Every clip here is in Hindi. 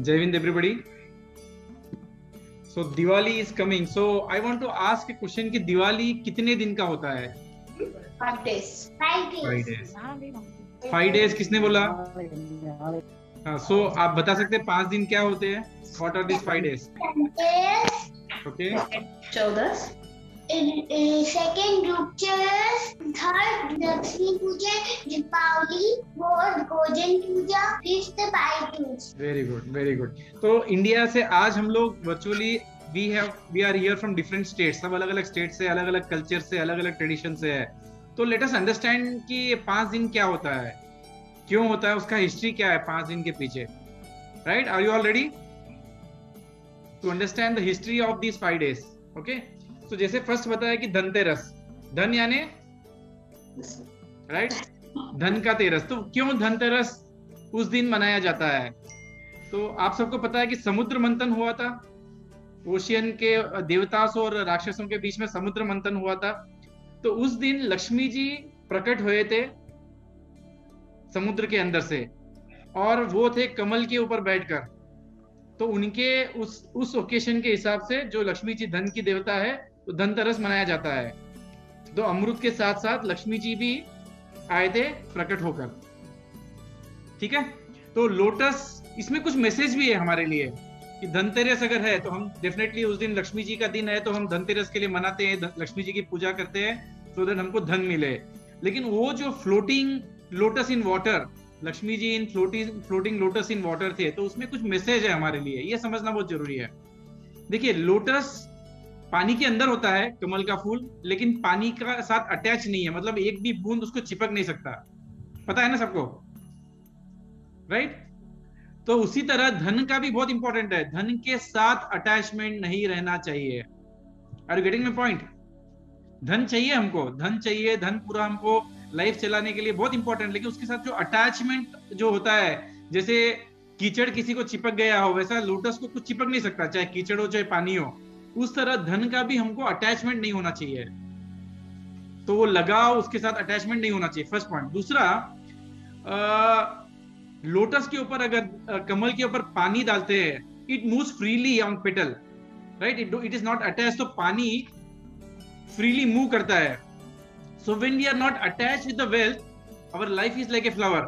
Jai Hind, everybody. So Diwali is coming. So I want to ask a question कि दिवाली कितने दिन का होता है? 5 days. 5 days. 5 days किसने बोला? हाँ, so आप बता सकते हैं 5 दिन क्या होते हैं? What are these 5 days? Okay. Chaudas. Second Rupchas, third Lakshmi Puja, Deepavali, fourth Gojan Puja, fifth Bhai Dooj. Very good, very good. तो इंडिया से आज हम लोग virtually we are here from different states. सब अलग अलग स्टेट से, अलग अलग कल्चर से, अलग अलग ट्रेडिशन से है. तो लेट अस अंडरस्टैंड कि ये 5 दिन क्या होता है, क्यों होता है, उसका हिस्ट्री क्या है 5 दिन के पीछे. Right, are you all ready to understand the history of these 5 days? Okay. तो जैसे फर्स्ट बताया कि धनतेरस, धन यानी राइट, धन का तेरस. तो क्यों धनतेरस उस दिन मनाया जाता है? तो आप सबको पता है कि समुद्र मंथन हुआ था, ओशियन के देवताओं और राक्षसों के बीच में समुद्र मंथन हुआ था. तो उस दिन लक्ष्मी जी प्रकट हुए थे समुद्र के अंदर से, और वो थे कमल के ऊपर बैठकर. तो उनके उस ओकेशन के हिसाब से जो लक्ष्मी जी धन की देवता है, तो धनतेरस मनाया जाता है. तो अमृत के साथ साथ लक्ष्मी जी भी आए थे प्रकट होकर. ठीक है. तो लोटस, इसमें कुछ मैसेज भी है हमारे लिए कि धनतेरस अगर है तो हम डेफिनेटली उस दिन लक्ष्मी जी का दिन है तो हम धनतेरस के लिए मनाते हैं, लक्ष्मी जी की पूजा करते हैं तो दैट हमको धन मिले. लेकिन वो जो floating lotus in water, Lakshmi ji in floating lotus in water थे, तो उसमें कुछ मैसेज है हमारे लिए, ये समझना बहुत जरूरी है. देखिए, लोटस पानी के अंदर होता है, कमल का फूल, लेकिन पानी का साथ अटैच नहीं है, मतलब एक भी बूंद उसको चिपक नहीं सकता. पता है ना सबको, राइट? तो उसी तरह धन का भी बहुत इंपॉर्टेंट है, धन के साथ अटैचमेंट नहीं रहना चाहिए. Are you getting my point? धन चाहिए हमको, धन चाहिए, धन पूरा हमको लाइफ चलाने के लिए बहुत इंपॉर्टेंट, लेकिन उसके साथ जो अटैचमेंट जो होता है, जैसे कीचड़ किसी को चिपक गया हो, वैसा लोटस को कुछ चिपक नहीं सकता, चाहे कीचड़ हो चाहे पानी हो. उस तरह धन का भी हमको अटैचमेंट नहीं होना चाहिए. तो वो लगाव, उसके साथ अटैचमेंट नहीं होना चाहिए, फर्स्ट पॉइंट. दूसरा, लोटस के ऊपर अगर कमल के ऊपर पानी डालते हैं, it moves freely on petal, right? It is not attach, तो पानी फ्रीली मूव करता है. So when we are not attached with the wealth, our life is like a flower.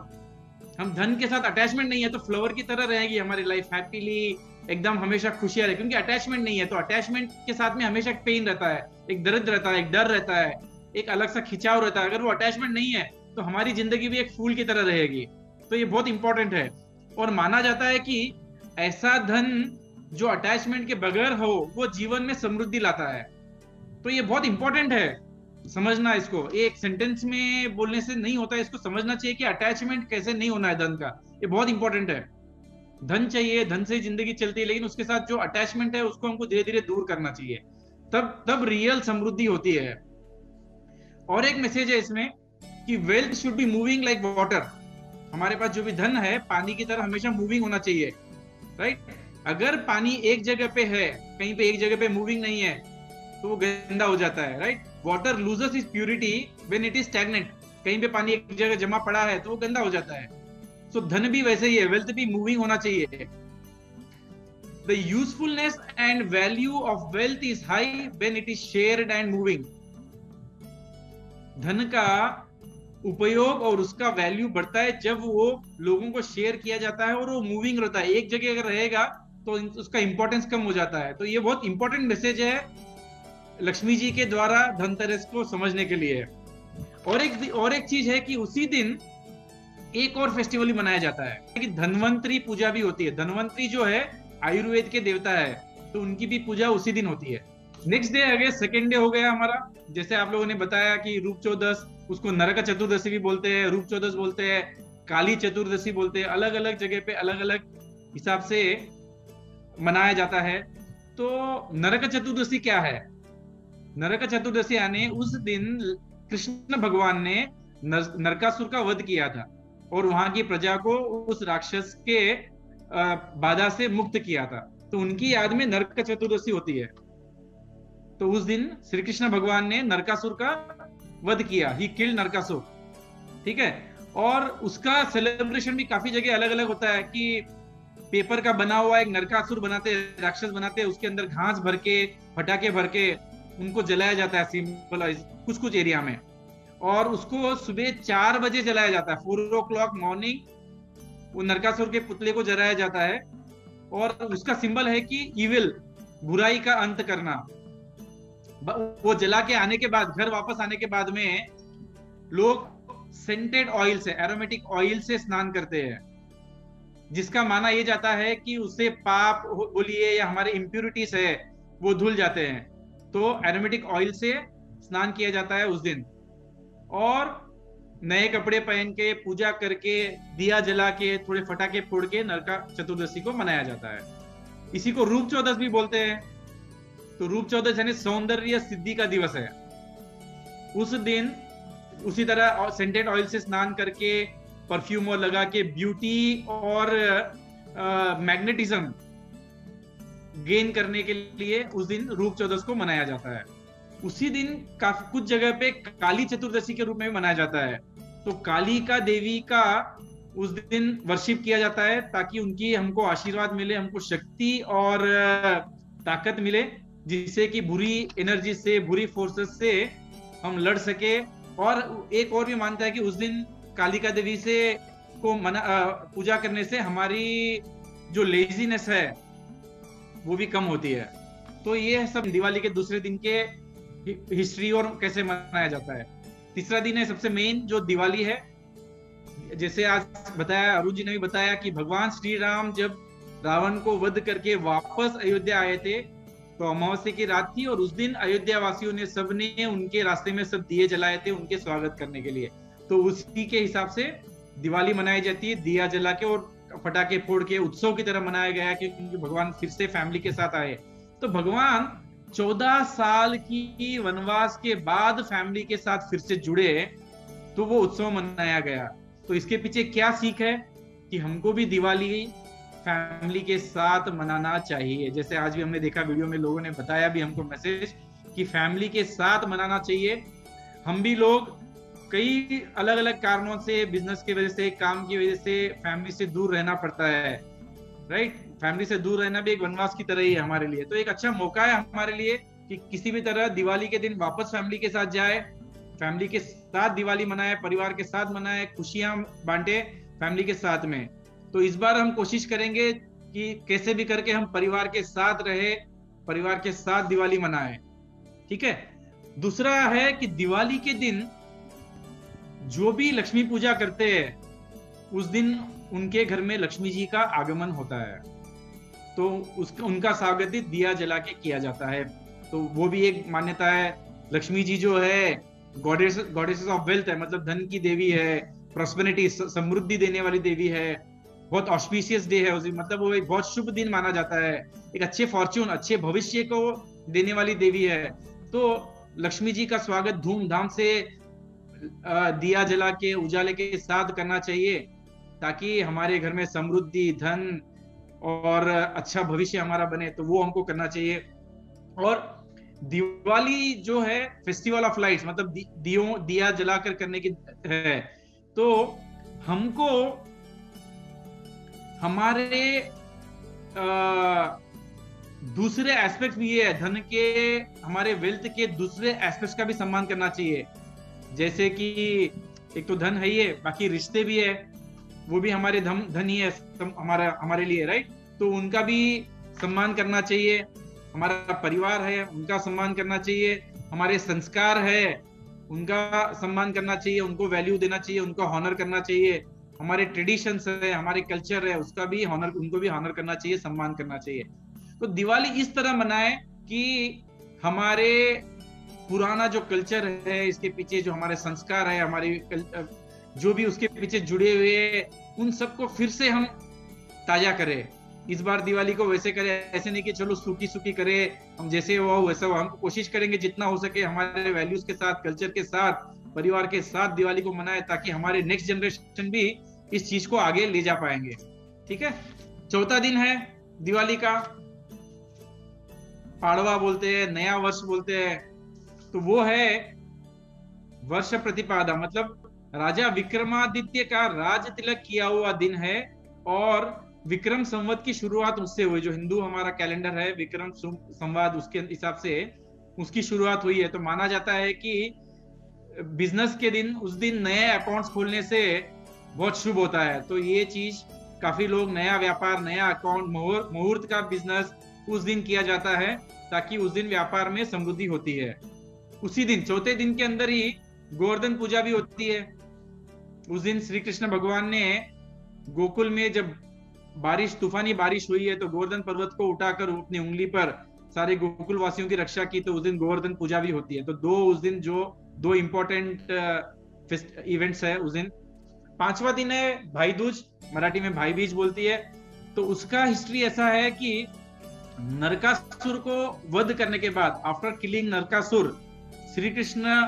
हम धन के साथ अटैचमेंट नहीं है तो फ्लावर की तरह रहेगी हमारी लाइफ, हैप्पीली एकदम हमेशा खुशियां रहे, क्योंकि अटैचमेंट नहीं है. तो अटैचमेंट के साथ में हमेशा एक पेन रहता है, एक दर्द रहता है, एक डर रहता है, एक अलग सा खिंचाव रहता है. अगर वो अटैचमेंट नहीं है तो हमारी जिंदगी भी एक फूल की तरह रहेगी. तो ये बहुत इंपॉर्टेंट है. और माना जाता है कि ऐसा धन जो अटैचमेंट के बगैर हो, वो जीवन में समृद्धि लाता है. तो ये बहुत इंपॉर्टेंट है समझना. इसको एक सेंटेंस में बोलने से नहीं होता है, इसको समझना चाहिए कि अटैचमेंट कैसे नहीं होना है धन का. ये बहुत इंपॉर्टेंट है. धन चाहिए, धन से जिंदगी चलती है, लेकिन उसके साथ जो अटैचमेंट है उसको हमको धीरे धीरे दूर करना चाहिए, तब रियल समृद्धि होती है. और एक मैसेज है इसमें कि wealth should be moving like water. हमारे पास जो भी धन है, पानी की तरह हमेशा मूविंग होना चाहिए, राइट? अगर पानी एक जगह पे है, कहीं पे एक जगह पे मूविंग नहीं है, तो वो गंदा हो जाता है, right? Water loses is purity when it is stagnant. कहीं पे पानी एक जगह जमा पड़ा है तो वो गंदा हो जाता है. सो धन भी वैसे ही है, वेल्थ भी मूविंग होना चाहिए. The usefulness and value of wealth is high when it is shared and moving. धन का उपयोग और उसका वैल्यू बढ़ता है जब वो लोगों को शेयर किया जाता है और वो मूविंग रहता है. एक जगह अगर रहेगा तो उसका इंपॉर्टेंस कम हो जाता है. तो ये बहुत इंपॉर्टेंट मैसेज है लक्ष्मी जी के द्वारा धनतेरस को समझने के लिए. और एक चीज है कि उसी दिन एक और फेस्टिवल मनाया जाता है कि धन्वंतरी पूजा भी होती है. धन्वंतरी जो है आयुर्वेद के देवता है, तो उनकी भी पूजा उसी दिन होती है. नेक्स्ट डे अगे सेकेंड डे हो गया हमारा. जैसे आप लोगों ने बताया कि रूप चौदस, उसको नरक चतुर्दशी भी बोलते हैं, रूप चौदस बोलते हैं, काली चतुर्दशी बोलते हैं. अलग अलग जगह पे अलग अलग हिसाब से मनाया जाता है. तो नरक चतुर्दशी क्या है? नरक चतुर्दशी यानी उस दिन कृष्ण भगवान ने नरकासुर का वध किया था और वहां की प्रजा को उस राक्षस के बाधा से मुक्त किया था. तो उनकी याद में नरक चतुर्दशी होती है. तो उस दिन श्री कृष्ण भगवान ने नरकासुर का वध किया, ही किल्ड नरकासुर. ठीक है. और उसका सेलिब्रेशन भी काफी जगह अलग अलग होता है कि पेपर का बना हुआ एक नरकासुर बनाते हैं, राक्षस बनाते हैं, उसके अंदर घास भर के, पटाखे भर के उनको जलाया जाता है सिंबलाइज कुछ कुछ एरिया में। और उसको सुबह 4 बजे जलाया जाता है, 4 o'clock मॉर्निंग वो नरकासुर के पुतले को जलाया जाता है। और उसका सिंबल है कि इविल, बुराई का अंत करना। वो जला के आने के बाद, घर वापस आने के बाद में लोग सेंटेड ऑयल से, एरोमेटिक ऑयल से स्नान करते हैं, जिसका माना यह जाता है कि उससे पाप बोलिए या हमारे इम्प्यूरिटीज है वो धुल जाते हैं। तो एरोमेटिक ऑयल से स्नान किया जाता है उस दिन। और नए कपड़े पहन के, पूजा करके, दिया जला के, थोड़े फटाके फोड़ के नरका चतुर्दशी को मनाया जाता है। इसी को रूप चौदस भी बोलते हैं। तो रूप चौदस यानी सौंदर्य सिद्धि का दिवस है। उस दिन उसी तरह सेंटेड ऑयल से स्नान करके, परफ्यूम और लगा के ब्यूटी और मैग्नेटिज्म गेन करने के लिए उस दिन रूप चौदस को मनाया जाता है। उसी दिन काफी कुछ जगह पे काली चतुर्दशी के रूप में भी मनाया जाता है। तो काली का देवी का उस दिन वर्शिप किया जाता है, ताकि उनकी हमको आशीर्वाद मिले, हमको शक्ति और ताकत मिले, जिससे कि बुरी एनर्जी से, बुरी फोर्सेस से हम लड़ सके। और एक और भी मानता है कि उस दिन कालिका देवी से को पूजा करने से हमारी जो लेजीनेस है वो भी कम होती है। तो ये सब दिवाली के दूसरे दिन के हिस्ट्री और कैसे मनाया जाता है। तीसरा दिन है सबसे मेन जो दिवाली है। जैसे आज बताया, अरुण जी ने भी बताया कि भगवान श्री राम जब रावण को वध करके वापस अयोध्या आए थे तो अमावस्या की रात थी, और उस दिन अयोध्या वासियों ने सबने उनके रास्ते में सब दिए जलाए थे उनके स्वागत करने के लिए। तो उसी के हिसाब से दिवाली मनाई जाती है, दिया जला के और पटाखे फोड़ के उत्सव की तरह मनाया गया, क्योंकि भगवान फिर से फैमिली के साथ आए। तो भगवान 14 साल की वनवास के बाद फैमिली के साथ फिर से जुड़े, तो वो उत्सव मनाया गया। तो इसके पीछे क्या सीख है कि हमको भी दिवाली फैमिली के साथ मनाना चाहिए। जैसे आज भी हमने देखा वीडियो में, लोगों ने बताया भी हमको मैसेज कि फैमिली के साथ मनाना चाहिए। हम भी लोग कई अलग अलग कारणों से, बिजनेस की वजह से, काम की वजह से फैमिली से दूर रहना पड़ता है, राइट। फैमिली से दूर रहना भी एक वनवास की तरह ही है हमारे लिए। तो एक अच्छा मौका है हमारे लिए कि किसी भी तरह दिवाली के दिन वापस फैमिली के साथ जाए, फैमिली के साथ दिवाली मनाए, परिवार के साथ मनाए, खुशियां बांटे फैमिली के साथ में। तो इस बार हम कोशिश करेंगे कि कैसे भी करके हम परिवार के साथ रहे, परिवार के साथ दिवाली मनाए, ठीक है। दूसरा है कि दिवाली के दिन जो भी लक्ष्मी पूजा करते हैं उस दिन उनके घर में लक्ष्मी जी का आगमन होता है, तो उनका स्वागत दिया जला के किया जाता है। तो वो भी एक मान्यता है। लक्ष्मी जी जो है गॉडेसेस ऑफ वेल्थ है, मतलब धन की देवी है, प्रॉस्पेरिटी, समृद्धि देने वाली देवी है। बहुत ऑस्पिशियस डे है उस दिन, मतलब वो एक बहुत शुभ दिन माना जाता है, एक अच्छे फॉर्च्यून, अच्छे भविष्य को देने वाली देवी है। तो लक्ष्मी जी का स्वागत धूमधाम से दिया जला के, उजाले के साथ करना चाहिए, ताकि हमारे घर में समृद्धि, धन और अच्छा भविष्य हमारा बने। तो वो हमको करना चाहिए। और दिवाली जो है फेस्टिवल ऑफ लाइट्स, मतलब दिया जलाकर करने की है। तो हमको हमारे दूसरे एस्पेक्ट भी है, धन के, हमारे वेल्थ के दूसरे एस्पेक्ट का भी सम्मान करना चाहिए। जैसे कि एक तो धन है ही है, बाकी रिश्ते भी है, वो भी हमारे धन ही है हमारे लिए, राइट। तो उनका भी सम्मान करना चाहिए। हमारा परिवार है, उनका सम्मान करना चाहिए। हमारे संस्कार है, उनका सम्मान करना चाहिए, उनको वैल्यू देना चाहिए, उनको हॉनर करना चाहिए। हमारे ट्रेडिशंस है, हमारे कल्चर है, उसका भी हॉनर, उनको भी हॉनर करना चाहिए, सम्मान करना चाहिए। तो दिवाली इस तरह मनाए कि हमारे पुराना जो कल्चर है, इसके पीछे जो हमारे संस्कार है, हमारे जो भी उसके पीछे जुड़े हुए, उन सबको फिर से हम ताजा करें। इस बार दिवाली को वैसे करें, ऐसे नहीं कि चलो सूखी सूखी करें, हम जैसे हो वैसा हो। हम कोशिश करेंगे जितना हो सके हमारे वैल्यूज के साथ, कल्चर के साथ, परिवार के साथ दिवाली को मनाए, ताकि हमारे नेक्स्ट जनरेशन भी इस चीज को आगे ले जा पाएंगे, ठीक है। चौथा दिन है दिवाली का, पाड़वा बोलते हैं, नया वर्ष बोलते हैं। तो वो है वर्ष प्रतिपादा, मतलब राजा विक्रमादित्य का राज तिलक किया हुआ दिन है। और विक्रम संवत की शुरुआत उससे हुई। जो हिंदू हमारा कैलेंडर है विक्रम संवत, उसके हिसाब से उसकी शुरुआत हुई है। तो माना जाता है कि बिजनेस के दिन, उस दिन नए अकाउंट्स खोलने से बहुत शुभ होता है। तो ये चीज काफी लोग नया व्यापार, नया अकाउंट, मुहूर्त का बिजनेस उस दिन किया जाता है ताकि उस दिन व्यापार में समृद्धि होती है। उसी दिन चौथे दिन के अंदर ही गोवर्धन पूजा भी होती है। उस दिन श्री कृष्ण भगवान ने गोकुल में जब तूफानी बारिश हुई है तो गोवर्धन पर्वत को उठाकर अपनी उंगली पर सारे गोकुल वासियों की रक्षा की। तो उस दिन गोवर्धन पूजा भी होती है। तो उस दिन दो इंपॉर्टेंट इवेंट्स है उस दिन। पांचवा दिन है भाई दूज, मराठी में भाई बीज बोलती है। तो उसका हिस्ट्री ऐसा है कि नरकासुर को वध करने के बाद, after killing Narakasura, Shri Krishna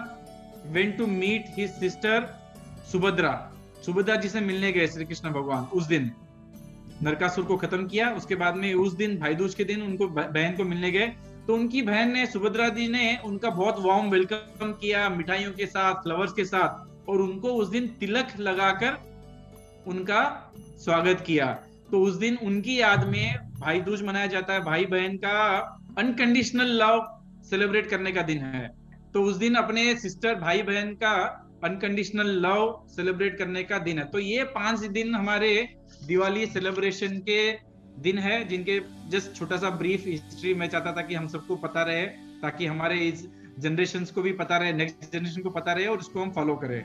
went to meet his sister Subhadra ji से मिलने गए श्री कृष्ण भगवान। उस दिन नरकासुर को खत्म किया। उसके बाद में उस दिन भाई दूज के दिन उनको बहन को मिलने गए। तो उनकी बहन ने, सुभद्रा जी ने उनका बहुत वार्म वेलकम किया, मिठाइयों के साथ, फ्लावर्स के साथ, और उनको उस दिन तिलक लगाकर उनका स्वागत किया। तो उस दिन उनकी याद में भाई दूज मनाया जाता है। भाई बहन का अनकंडीशनल लव सेलिब्रेट करने का दिन है। तो उस दिन अपने सिस्टर, भाई बहन का अनकंडीशनल लव सेलिब्रेट करने का दिन है। तो ये 5 दिन हमारे दिवाली सेलिब्रेशन के दिन है, जिनके जस्ट छोटा सा ब्रीफ हिस्ट्री मैं चाहता था कि हम सबको पता रहे, ताकि हमारे इस जनरेशन को भी पता रहे, नेक्स्ट जनरेशन को पता रहे और उसको हम फॉलो करें।